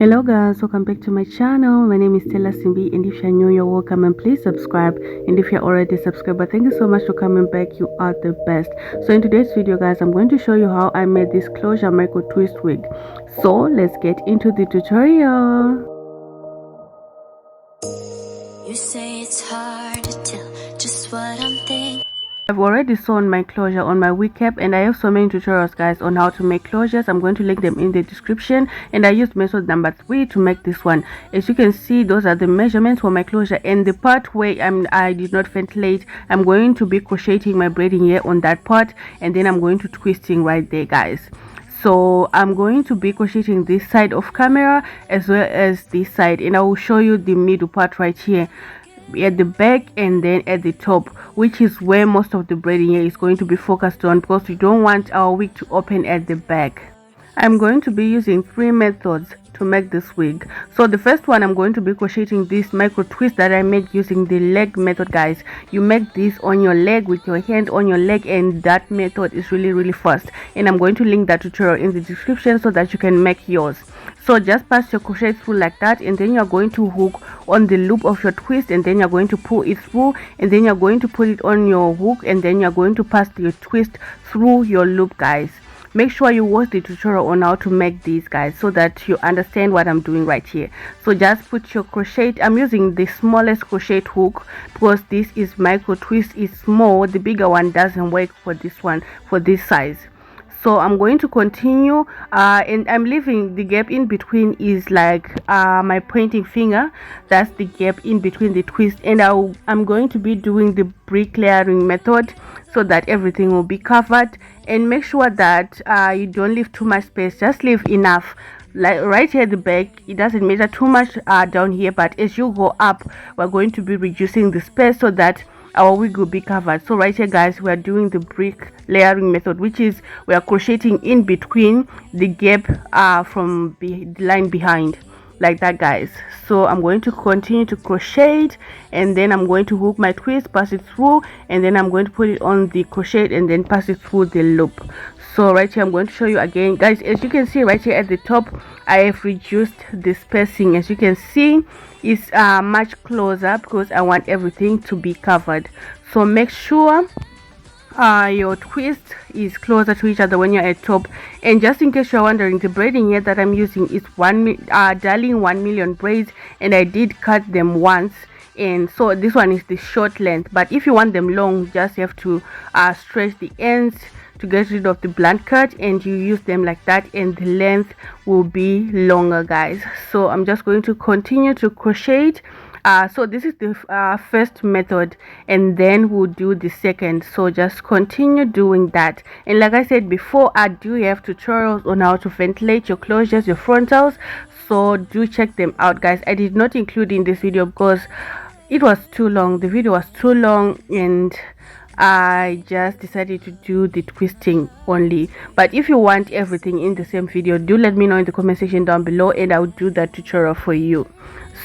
Hello guys, welcome back to my channel. My name is Stella Simbi, and if you're new, you're welcome, and please subscribe. And if you're already subscribed, thank you so much for coming back. You are the best. So in today's video guys, I'm going to show you how I made this Closure Micro Twist Wig. So let's get into the tutorial. You say it's hard to tell just what I'm thinking. I've already sewn my closure on my wig cap, and I have so many tutorials guys on how to make closures. I'm going to link them in the description, and I used method number 3 to make this one. As you can see, those are the measurements for my closure, and the part where I did not ventilate, I'm going to be crocheting my braiding here on that part, and then I'm going to twisting right there guys. So I'm going to be crocheting this side of camera as well as this side, and I will show you the middle part right here at the back and then at the top, which is where most of the braiding here is going to be focused on, because we don't want our wig to open at the back. I'm going to be using 3 methods to make this wig. So the first one, I'm going to be crocheting this micro twist that I made using the leg method guys. You make this on your leg with your hand on your leg, and that method is really fast, and I'm going to link that tutorial in the description so that you can make yours. So just pass your crochet through like that, and then you're going to hook on the loop of your twist, and then you're going to pull it through, and then you're going to put it on your hook, and then you're going to pass your twist through your loop guys. Make sure you watch the tutorial on how to make these guys so that you understand what I'm doing right here. So just put your crochet. I'm using the smallest crochet hook because this is micro twist, is small. The bigger one doesn't work for this one, for this size. So I'm going to continue, and I'm leaving the gap in between is like my pointing finger. That's the gap in between the twist, and I'm going to be doing the brick layering method so that everything will be covered. And make sure that you don't leave too much space, just leave enough. Like right here at the back, it doesn't matter too much down here, but as you go up, we're going to be reducing the space so that our wig will be covered. So right here guys, we are doing the brick layering method, which is we are crocheting in between the gap from the line behind, like that guys. So I'm going to continue to crochet, and then I'm going to hook my twist, pass it through, and then I'm going to put it on the crochet and then pass it through the loop. So right here I'm going to show you again guys. As you can see right here at the top, I have reduced the spacing. As you can see, it's much closer because I want everything to be covered. So make sure your twist is closer to each other when you're at top. And just in case you're wondering, the braiding here that I'm using is Darling 1 million braids, and I did cut them once, and so this one is the short length. But if you want them long, just have to stretch the ends to get rid of the blunt cut, and you use them like that, and the length will be longer guys. So I'm just going to continue to crochet. So this is the first method, and then we'll do the second. So just continue doing that. And like I said before, I do have tutorials on how to ventilate your closures, your frontals, so do check them out guys. I did not include in this video because it was too long. The video was too long, and I just decided to do the twisting only. But if you want everything in the same video, do let me know in the comment section down below, and I'll do that tutorial for you.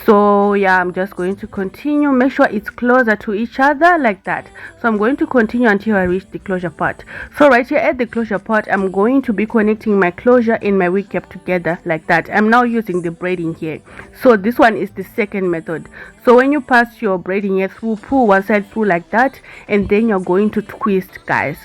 So yeah, I'm just going to continue. Make sure it's closer to each other like that. So I'm going to continue until I reach the closure part. So right here at the closure part, I'm going to be connecting my closure and my wig cap together like that. I'm now using the braiding here. So this one is the second method. So when you pass your braiding here through, pull one side through like that, and then you're going to twist guys.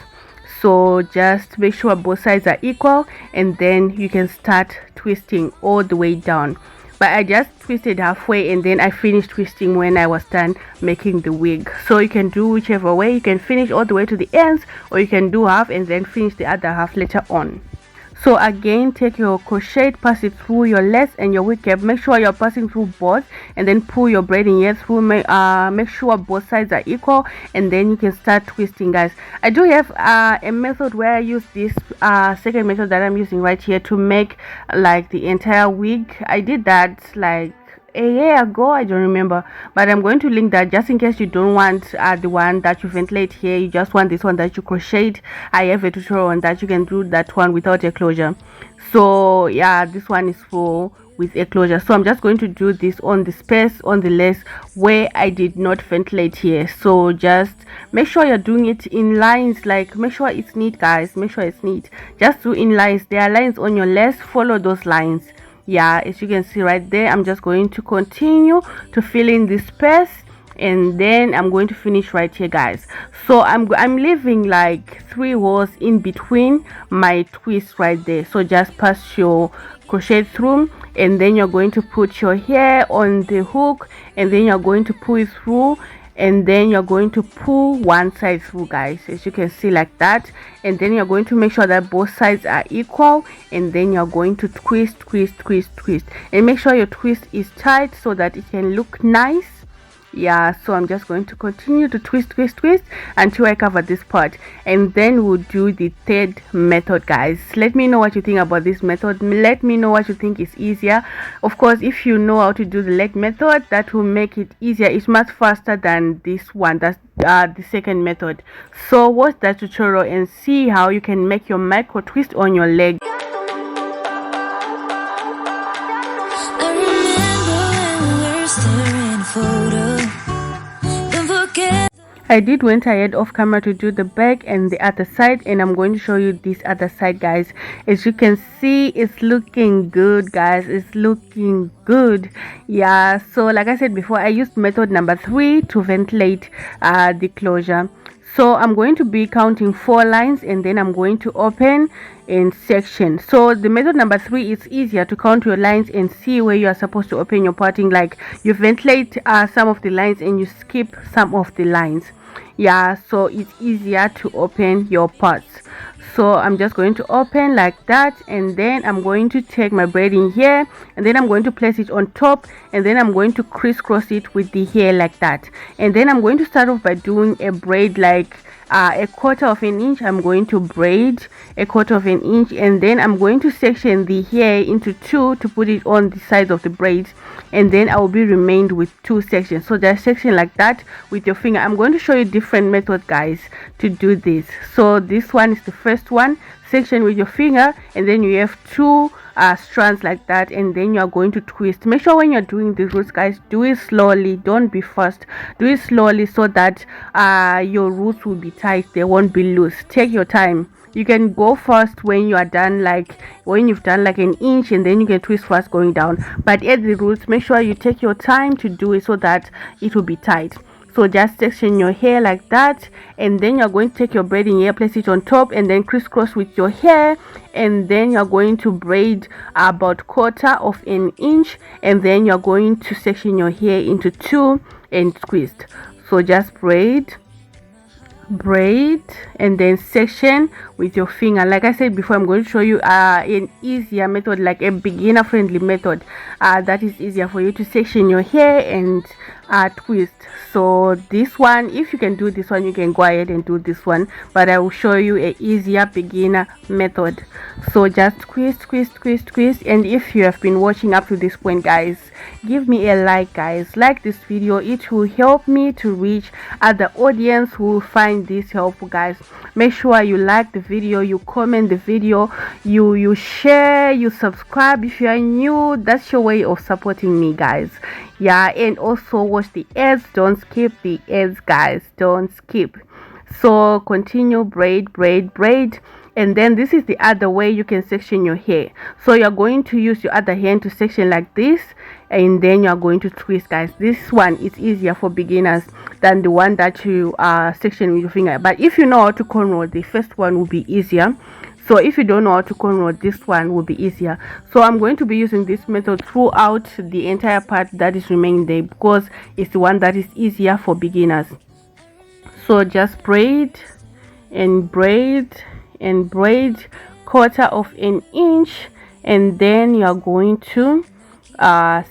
So just make sure both sides are equal, and then you can start twisting all the way down. But I just twisted halfway, and then I finished twisting when I was done making the wig. So you can do whichever way. You can finish all the way to the ends, or you can do half and then finish the other half later on. So again, take your crochet, pass it through your lace and your wig cap. Make sure you're passing through both, and then pull your braiding here through. Make sure both sides are equal, and then you can start twisting guys. I do have a method where I use this second method that I'm using right here to make like the entire wig. I did that like a year ago, I don't remember, but I'm going to link that just in case you don't want the one that you ventilate here. You just want this one that you crocheted. I have a tutorial on that. You can do that one without a closure. So yeah, this one is for with a closure. So I'm just going to do this on the space on the lace where I did not ventilate here. So just make sure you're doing it in lines, like make sure it's neat guys, make sure it's neat. Just do in lines. There are lines on your lace, follow those lines. Yeah, as you can see right there, I'm just going to continue to fill in this space, and then I'm going to finish right here, guys. So I'm leaving like 3 holes in between my twist right there. So just pass your crochet through, and then you're going to put your hair on the hook, and then you're going to pull it through, and then you're going to pull one side through, guys, as you can see like that. And then you're going to make sure that both sides are equal, and then you're going to twist, and make sure your twist is tight so that it can look nice. Yeah, so I'm just going to continue to twist until I cover this part, and then we'll do the third method, guys. Let me know what you think about this method. Let me know what you think is easier. Of course, if you know how to do the leg method, that will make it easier. It's much faster than this one. That's the second method. So watch that tutorial and see how you can make your micro twist on your leg. I did went ahead off camera to do the back and the other side, and I'm going to show you this other side, guys. As you can see, it's looking good, guys. It's looking good. Yeah, so like I said before, I used method number 3 to ventilate the closure. So I'm going to be counting 4 lines, and then I'm going to open in section. So the method number 3 is easier to count your lines and see where you are supposed to open your parting. Like you ventilate some of the lines and you skip some of the lines. Yeah, so it's easier to open your parts. So I'm just going to open like that, and then I'm going to take my braid in here, and then I'm going to place it on top, and then I'm going to crisscross it with the hair like that. And then I'm going to start off by doing a braid like a 1/4 of an inch. I'm going to braid a 1/4 of an inch, and then I'm going to section the hair into 2 to put it on the sides of the braids, and then I will be remained with 2 sections. So just section like that with your finger. I'm going to show you different methods, guys, to do this. So this one is the first one. Section with your finger, and then you have 2 strands like that, and then you are going to twist. Make sure when you're doing the roots, guys, do it slowly. Don't be fast. Do it slowly so that your roots will be tight. They won't be loose. Take your time. You can go fast when you are done, like when you've done like an inch, and then you can twist fast going down. But at the roots, make sure you take your time to do it so that it will be tight. So just section your hair like that, and then you're going to take your braiding hair, place it on top, and then crisscross with your hair, and then you're going to braid about 1/4 of an inch, and then you're going to section your hair into 2 and twist. So just braid, and then section with your finger. Like I said before, I'm going to show you an easier method, like a beginner friendly method that is easier for you to section your hair and twist. So this one, if you can do this one, you can go ahead and do this one, but I will show you a easier beginner method. So just twist, and if you have been watching up to this point, guys, give me a like, guys. Like this video. It will help me to reach other audience who will find this helpful, guys. Make sure you like the video, you comment the video, you share, you subscribe. If you are new, that's your way of supporting me, guys. Yeah, and also watch the ads. Don't skip the ads, guys. Don't skip. So continue, braid, and then this is the other way you can section your hair. So you're going to use your other hand to section like this, and then you're going to twist, guys. This one is easier for beginners than the one that you section with your finger. But if you know how to cornrow, the first one will be easier. So if you don't know how to cornrow, this one will be easier. So I'm going to be using this method throughout the entire part that is remaining there, because it's the one that is easier for beginners. So just braid, 1/4 of an inch, and then you're going to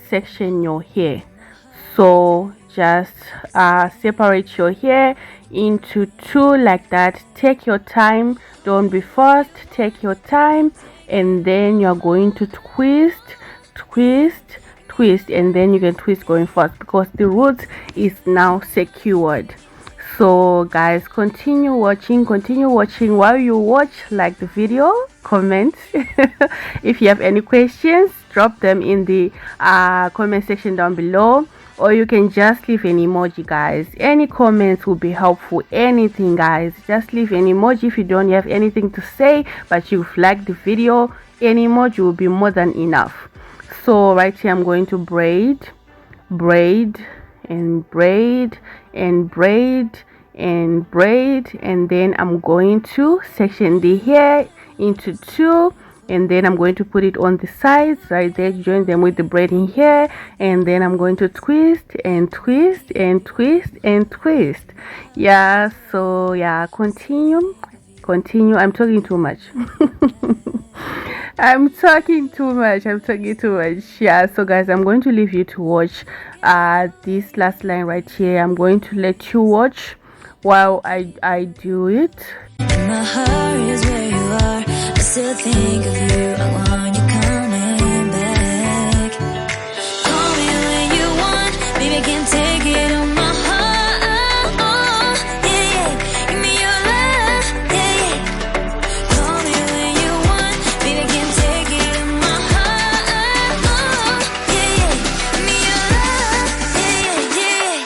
section your hair. So just separate your hair into 2 like that. Take your time, don't be fast, take your time, and then you're going to twist, and then you can twist going fast because the root is now secured. So guys, continue watching. While you watch, like the video, comment. If you have any questions, drop them in the comment section down below, or you can just leave an emoji, guys. Any comments will be helpful. Anything, guys, just leave an emoji. If you don't have anything to say but you've liked the video, an emoji will be more than enough. So right here I'm going to braid, braid, and braid, and braid, and braid, and then I'm going to section the hair into two, and then I'm going to put it on the sides right there, join them with the braiding hair, and then I'm going to twist and twist and twist and twist. Yeah, so yeah, continue. I'm talking too much. I'm talking too much. Yeah, so guys, I'm going to leave you to watch this last line right here. I'm going to let you watch while I do it. My heart is where you are. I still think of you. I want you coming back. Call me when you want. Baby, I can't take it on my heart. Yeah, yeah. Give me your love. Yeah, yeah. Call me when you want. Baby, I can't take it on my heart. Yeah, yeah. Give me your love. Yeah, yeah, yeah.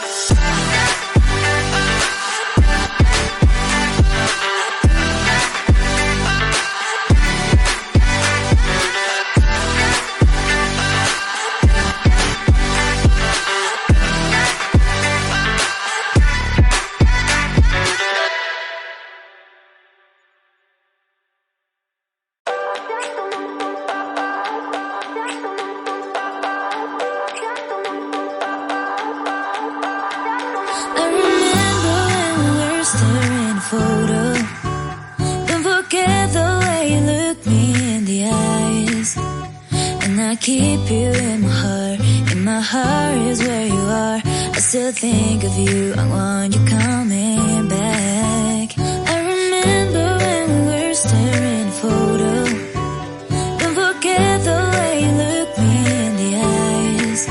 I remember when we were staring at a photo. Don't forget the way you look me in the eyes. And I keep you in my heart. In my heart is where you are. I still think of you. I want you coming back. I remember when we were staring at a photo. Don't forget the way you look me in the eyes.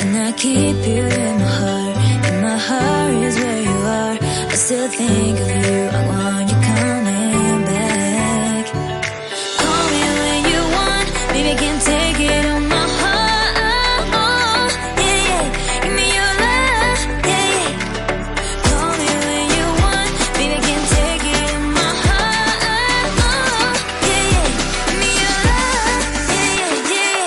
And I keep you in my heart. In my heart is where you are. I still think of you. I want you coming back. Call me when you want. Baby, I can't take it on my heart. Yeah, yeah. Give me your love. Yeah, yeah. Call me when you want. Baby, I can't take it on my heart. Yeah, yeah. Give me your love. Yeah, yeah, yeah.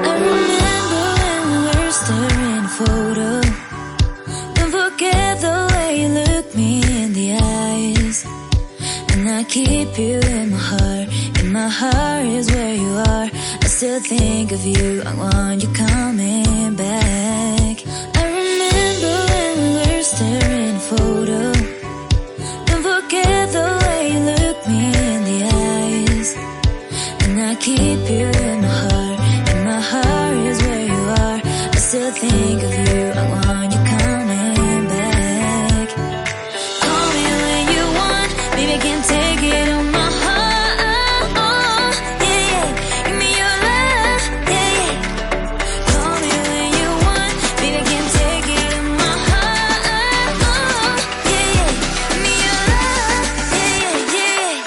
I remember when we were staring at a photo. Don't forget the way you look me in the eyes. And I keep you in my heart. In my heart is where you are. I still think of you. I want you coming back. I remember when we were staring at a photo. Don't forget the way you look me in the eyes. And I keep you in my heart. In my heart is where you are. I still think of you. I want you coming back. Call me when you want. Baby, I can't take it on my heart. Yeah, yeah. Give me your love. Yeah, yeah. Call me when you want. Baby, I can't take it on my heart. Yeah, yeah. Give me your love. Yeah, yeah, yeah.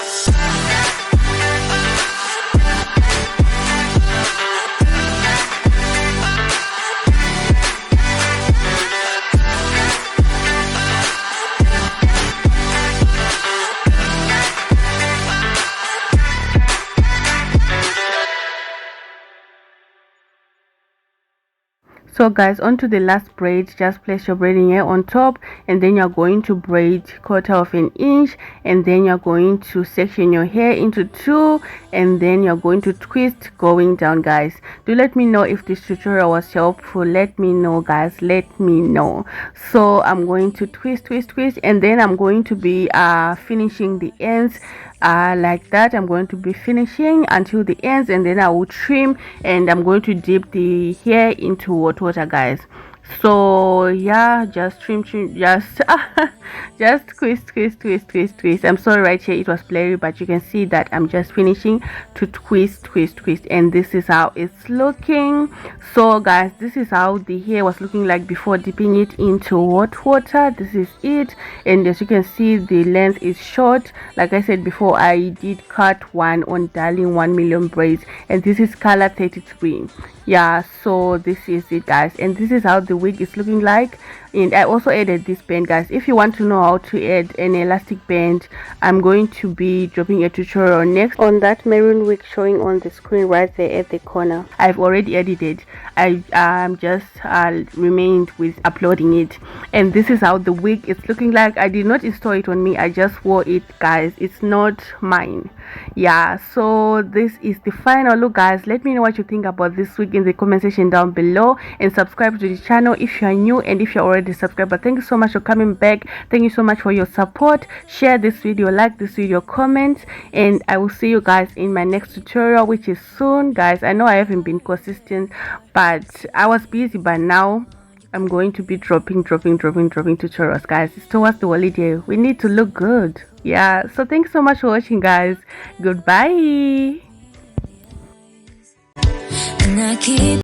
So guys, onto the last braid, just place your braiding hair on top, and then you're going to braid 1/4 inch, and then you're going to section your hair into two, and then you're going to twist going down. Guys, do let me know if this tutorial was helpful. Let me know, guys, let me know. So I'm going to twist, and then I'm going to be finishing the ends like that. I'm going to be finishing until the ends, and then I will trim, and I'm going to dip the hair into hot water, guys. So yeah, just trim, just just twist. I'm sorry, right here it was blurry, but you can see that I'm just finishing to twist, and this is how it's looking. So guys, this is how the hair was looking like before dipping it into hot water. This is it, and as you can see, the length is short. Like I said before, I did cut one on Darling 1 million braids, and this is color 33. Yeah, so this is it guys, and this is how the wig is looking like. And I also added this band guys. If you want to know how to add an elastic band, I'm going to be dropping a tutorial next on that maroon wig showing on the screen right there at the corner. I've already edited. I just remained with uploading it, and this is how the wig is looking like. I did not install it on me, I just wore it guys. It's not mine. Yeah, so this is the final look guys. Let me know what you think about this wig in the comment section down below, and subscribe to the channel if you are new, and if you're already subscribed. But thank you so much for coming back. Thank you so much for your support. Share this video, like this video, comment, and I will see you guys in my next tutorial, which is soon guys. I know I haven't been consistent, but I was busy, but now I'm going to be dropping tutorials guys. It's towards the holiday, we need to look good. Yeah, so thanks so much for watching guys. Goodbye. And I keep